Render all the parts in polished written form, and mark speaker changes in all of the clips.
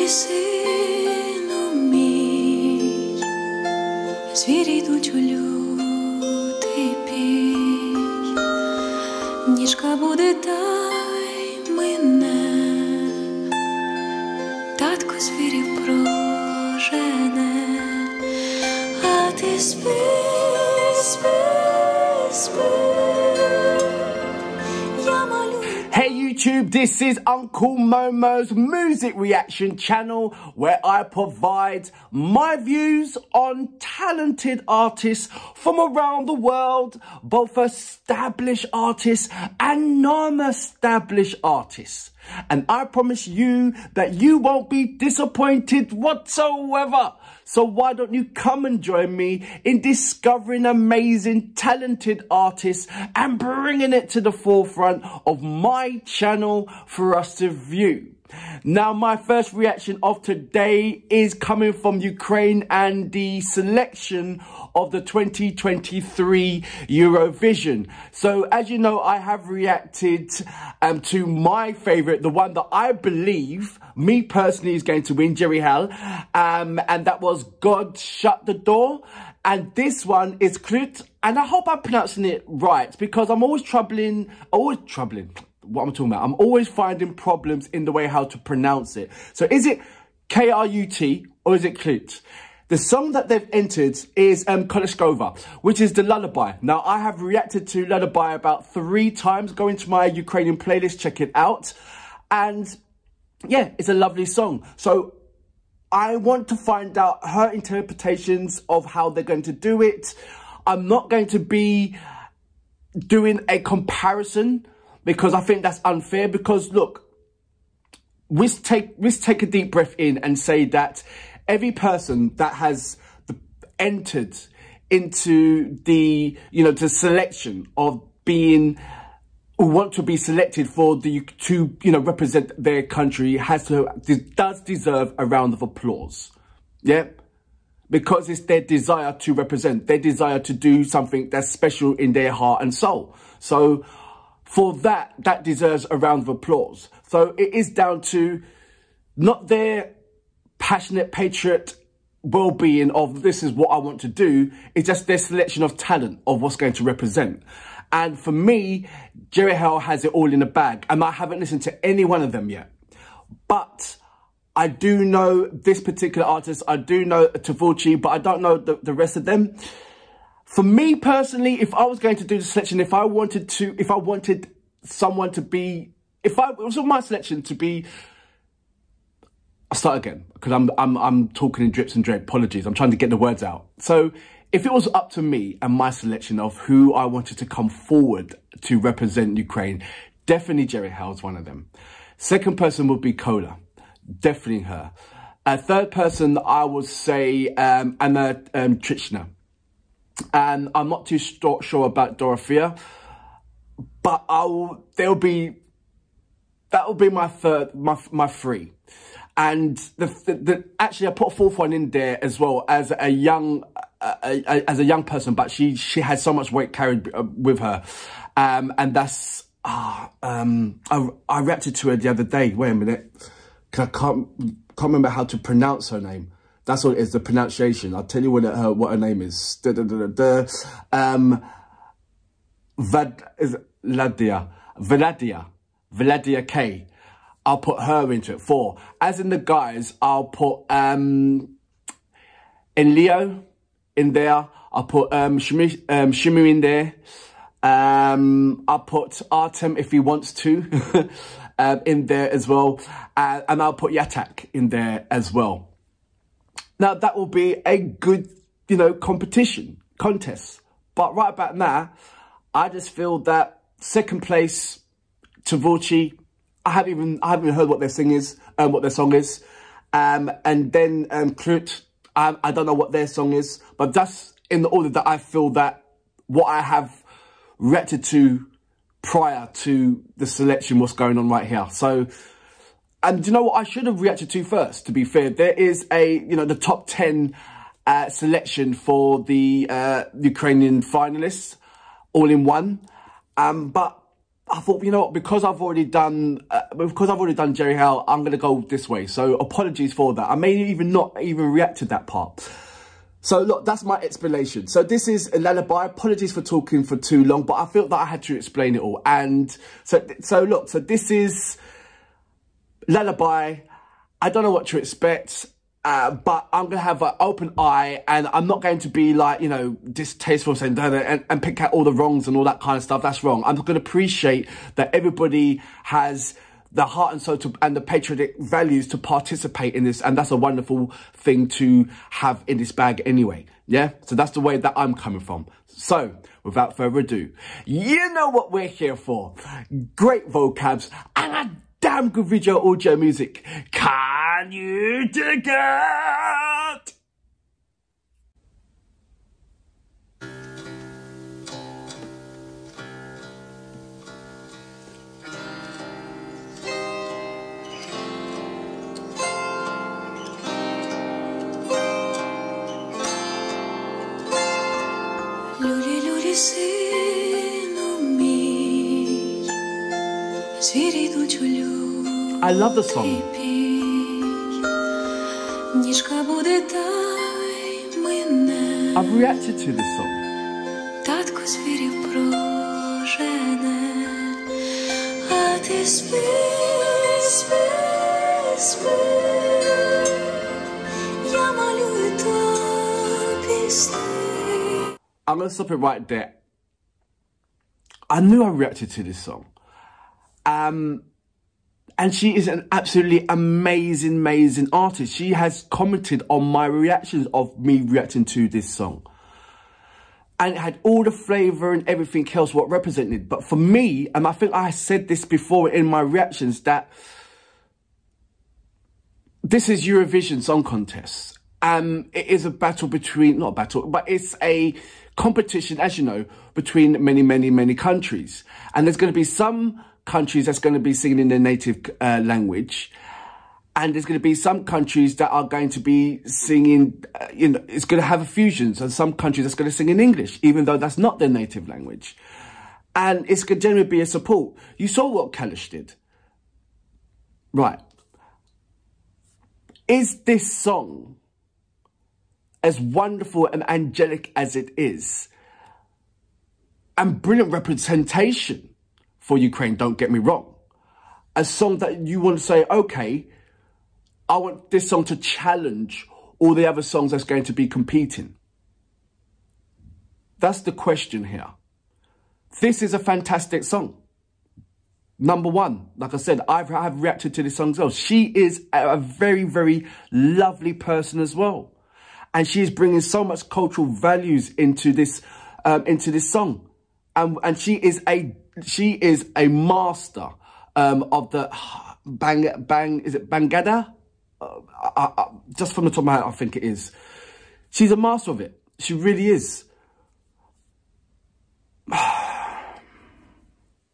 Speaker 1: ти, сину мій, звірі йдуть у лютий бій, ніжка буде та й мине, татко звірів прожене, а ти спи, спи, спи.
Speaker 2: Hey YouTube, this is Uncle Momo's music reaction channel where I provide my views on talented artists from around the world, both established artists and non-established artists. And I promise you that you won't be disappointed whatsoever. So why don't you come and join me in discovering amazing, talented artists and bringing it to the forefront of my channel for us to view. Now, my first reaction of today is coming from Ukraine and the selection of the 2023 Eurovision. So, as you know, I have reacted to my favourite, the one that I believe, me personally, is going to win, Jerry Hell, and that was God Shut the Door. And this one is KRUTİ, and I hope I'm pronouncing it right, because I'm always troubling, what I'm talking about. I'm always finding problems in the way how to pronounce it. So is it KRUTİ or is it KRUTİ? The song that they've entered is Koleskova, which is the lullaby. Now, I have reacted to lullaby about 3 times. Go into my Ukrainian playlist, check it out. And yeah, it's a lovely song. So I want to find out her interpretations of how they're going to do it. I'm not going to be doing a comparison because I think that's unfair. Because look, let's take a deep breath in and say that every person that has entered into the, the selection of being, who want to be selected for to represent their country does deserve a round of applause. Yeah. Because it's their desire to represent, their desire to do something that's special in their heart and soul. So for that deserves a round of applause. So it is down to not their passionate patriot well-being of this is what I want to do. It's just their selection of talent of what's going to represent. And for me, Jerry Hell has it all in a bag. And I haven't listened to any one of them yet. But I do know this particular artist. I do know Translюватися, but I don't know the rest of them. For me personally, if I was going to do the selection, if I wanted someone to be, it was my selection to be, I'll start again, because I'm talking in drips and drabs. Apologies, I'm trying to get the words out. So if it was up to me and my selection of who I wanted to come forward to represent Ukraine, definitely Jerry Hell is one of them. Second person would be Kola, definitely her. A third person, I would say Anna Trichner. And I'm not too sure about Dorothea, but that will be my third, my 3. And actually I put a 4th one in there as well as a young person, but she has so much weight carried with her, and that's I reacted to her the other day. Wait a minute, cause I can't remember how to pronounce her name. That's what it is, the pronunciation. I'll tell you what her name is. Vladia K. I'll put her into it. 4. As in the guys, I'll put Enlio in there. I'll put Shimu in there. I'll put Artem if he wants to in there as well. And I'll put Yatak in there as well. Now, that will be a good, contest. But right about now, I just feel that second place, Translюватися, I haven't even heard what their song is. And then KRUTİ, I don't know what their song is. But that's in the order that I feel that what I have reacted to prior to the selection, what's going on right here. So, and you know what I should have reacted to first, to be fair? There is the top 10 selection for the Ukrainian finalists, all in one. But I thought, you know what, because I've already done Jerry Hale, I'm going to go this way. So apologies for that. I may even not even react to that part. So look, that's my explanation. So this is a lullaby. Apologies for talking for too long, but I felt that I had to explain it all. And so look, so this is lullaby. I don't know what to expect. But I'm going to have an open eye, and I'm not going to be like, you know, distasteful saying and pick out all the wrongs and all that kind of stuff. That's wrong. I'm going to appreciate that everybody has the heart and soul and the patriotic values to participate in this. And that's a wonderful thing to have in this bag anyway. Yeah. So that's the way that I'm coming from. So without further ado, you know what we're here for. Great vocabs and a damn good video audio music. Can you dig it?
Speaker 1: Люлі, сину мій, звірі йдуть у люлі.
Speaker 2: I love the song.
Speaker 1: Ніжка буде, дай мене.
Speaker 2: I've reacted to this song.
Speaker 1: Татко звірів прожене, а ти спи, спи, спи. Я малюю тобі сни.
Speaker 2: I'm going to stop it right there. I knew I reacted to this song. And she is an absolutely amazing, amazing artist. She has commented on my reactions of me reacting to this song. And it had all the flavour and everything else what represented. But for me, and I think I said this before in my reactions, that this is Eurovision Song Contest. It is a battle between, not a battle, but it's a competition, as you know, between many, many, many countries. And there's going to be some countries that's going to be singing in their native language, and there's going to be some countries that are going to be singing, you know, it's going to have a fusion, and some countries that's going to sing in English, even though that's not their native language. And it's going to generally be a support. You saw what Kalish did. Right. Is this song, as wonderful and angelic as it is, and brilliant representation for Ukraine, don't get me wrong, a song that you want to say, okay, I want this song to challenge all the other songs that's going to be competing? That's the question here. This is a fantastic song. Number one, like I said, I've reacted to this song as well. She is a very, very lovely person as well. And she is bringing so much cultural values into this song. And she is a master of the is it Bangada? Just from the top of my head, I think it is. She's a master of it. She really is.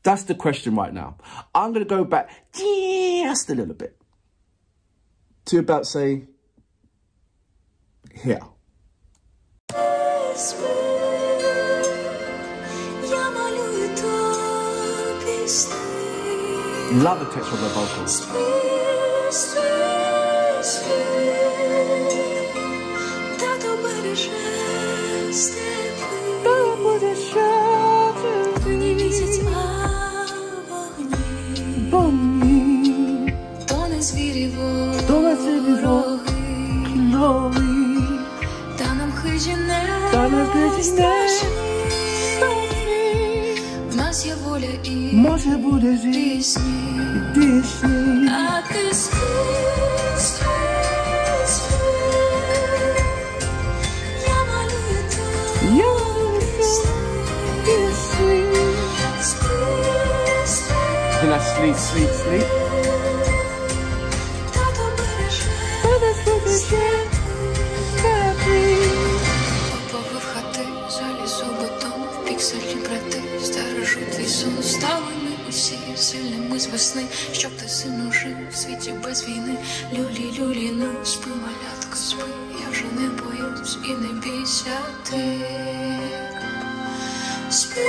Speaker 2: That's the question right now. I'm going to go back just a little bit to about, say, here. Love the text of the vocals. Може буде пісні, а ти спи, спи, спи. Я малюю тобі пісні. Спи, спи. Can I sleep, sleep, sleep? Тато береже Побив хати, заліз у бетон, в пікселі брати, стережуть твій сон. Стали ми усі сильними з весни, щоб ти, сину, жив в світі без війни. Люлі, люлі, ну спи, малятко, спи, я вже не боюсь і не бійся ти. Спи,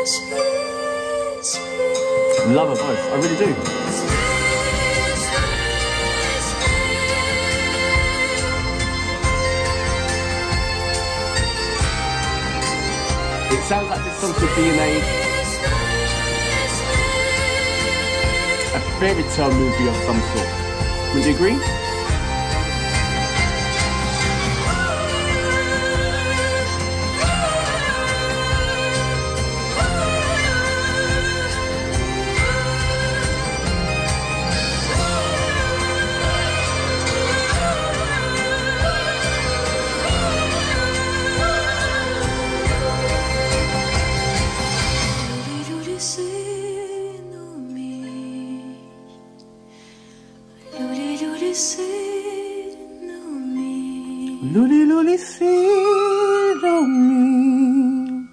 Speaker 2: спи, спи. Love her voice, I really do. It sounds like this song could be in a fairy tale movie of some sort. Would you agree? Luli luli sino me.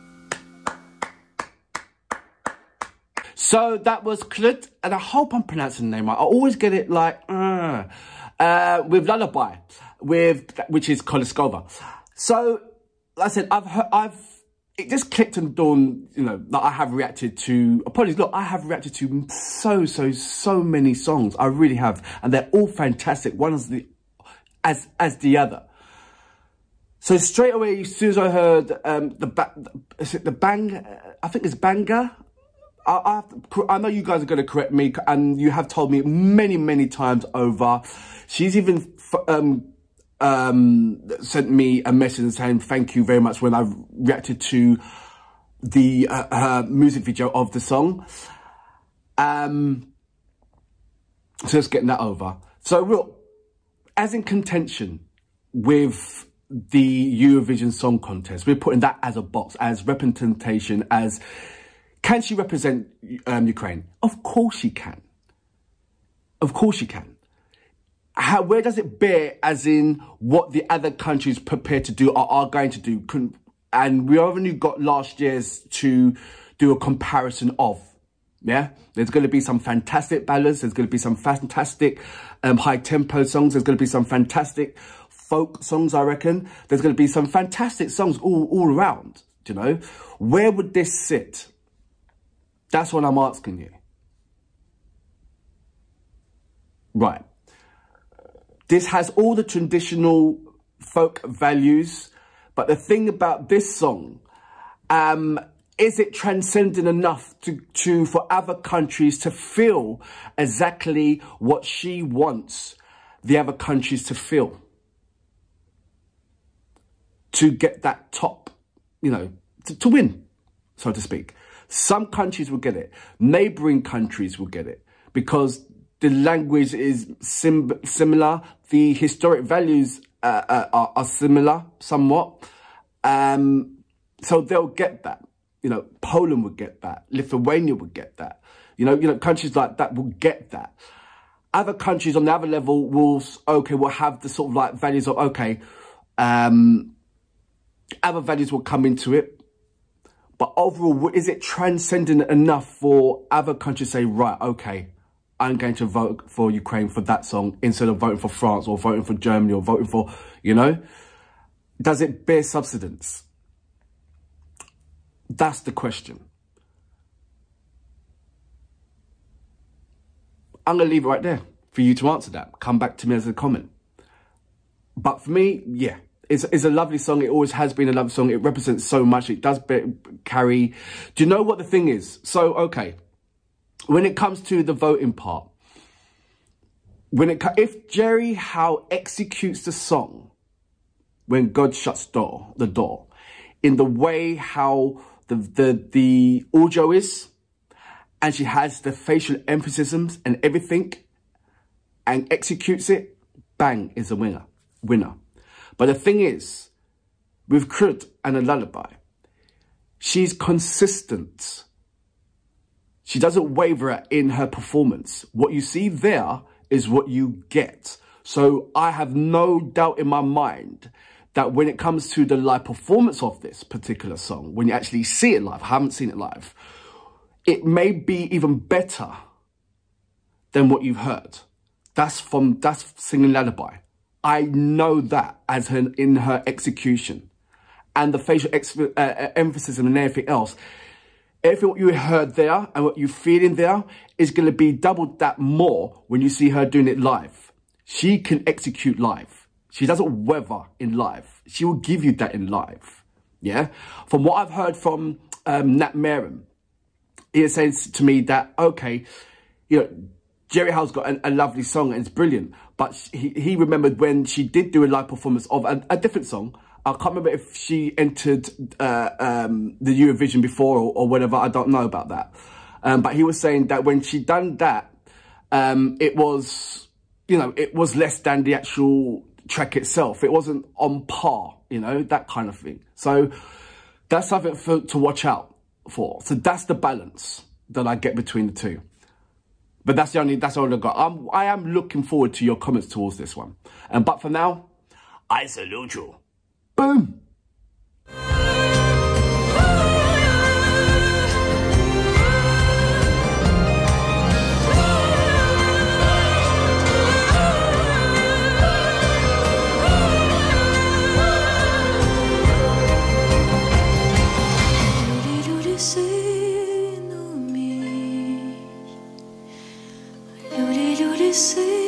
Speaker 2: So that was KRUTJH, and I hope I'm pronouncing the name right. I always get it like with Lullaby, which is Colискova. So like I said, it just clicked and dawned, you know, that I have reacted to. Apologies, look, I have reacted to so many songs. I really have, and they're all fantastic. One is as the other. So straight away, as soon as I heard the bang, I think it's banger. I know you guys are going to correct me, and you have told me many times over. She's even sent me a message saying thank you very much when I reacted to the her music video of the song. So just getting that over. So real, as in contention with the Eurovision Song Contest, we're putting that as a box, as representation, as can she represent Ukraine? Of course she can. Of course she can. Where does it bear as in what the other countries prepared to do or are going to do? And we only got last year's to do a comparison of, yeah? There's going to be some fantastic ballads. There's going to be some fantastic high-tempo songs. There's going to be some fantastic folk songs, I reckon. There's going to be some fantastic songs all around, you know? Where would this sit? That's what I'm asking you. Right. This has all the traditional folk values, but the thing about this song, is it transcendent enough for other countries to feel exactly what she wants the other countries to feel? To get that top, you know, to win, so to speak. Some countries will get it. Neighbouring countries will get it because the language is similar. The historic values are similar somewhat. So they'll get that. You know, Poland would get that. Lithuania would get that. You know, countries like that will get that. Other countries on the other level will have the sort of like values of, okay, other values will come into it. But overall, is it transcendent enough for other countries to say, right, okay, I'm going to vote for Ukraine for that song instead of voting for France or voting for Germany or voting for, you know? Does it bear substance? That's the question. I'm going to leave it right there for you to answer that. Come back to me as a comment. But for me, yeah. It's a lovely song. It always has been a lovely song. It represents so much. It does carry... Do you know what the thing is? So, okay. When it comes to the voting part, if Jerry Howe executes the song when God shuts the door, in the way how the audio is, and she has the facial emphasis and everything, and executes it, bang, is a winner. But the thing is, with KRUTJH and a Lullaby, she's consistent. She doesn't waver in her performance. What you see there is what you get. So I have no doubt in my mind that when it comes to the live performance of this particular song, when you actually see it live, I haven't seen it live, it may be even better than what you've heard. That's singing Lullaby. I know that in her execution and the facial emphasis and everything else. everything what you heard there and what you feel in there is going to be doubled that more when you see her doing it live. She can execute live. She doesn't weather in live. She will give you that in live. Yeah. From what I've heard from Nat Meron, he says to me that, okay, you know, Jerry Howell's got a lovely song and it's brilliant, but he remembered when she did do a live performance of a different song. I can't remember if she entered the Eurovision before or whatever. I don't know about that. But he was saying that when she done that, it was, you know, it was less than the actual track itself. It wasn't on par, you know, that kind of thing. So that's something to watch out for. So that's the balance that I get between the two. But that's all I got. I am looking forward to your comments towards this one. But for now, I salute you. Boom.
Speaker 1: Say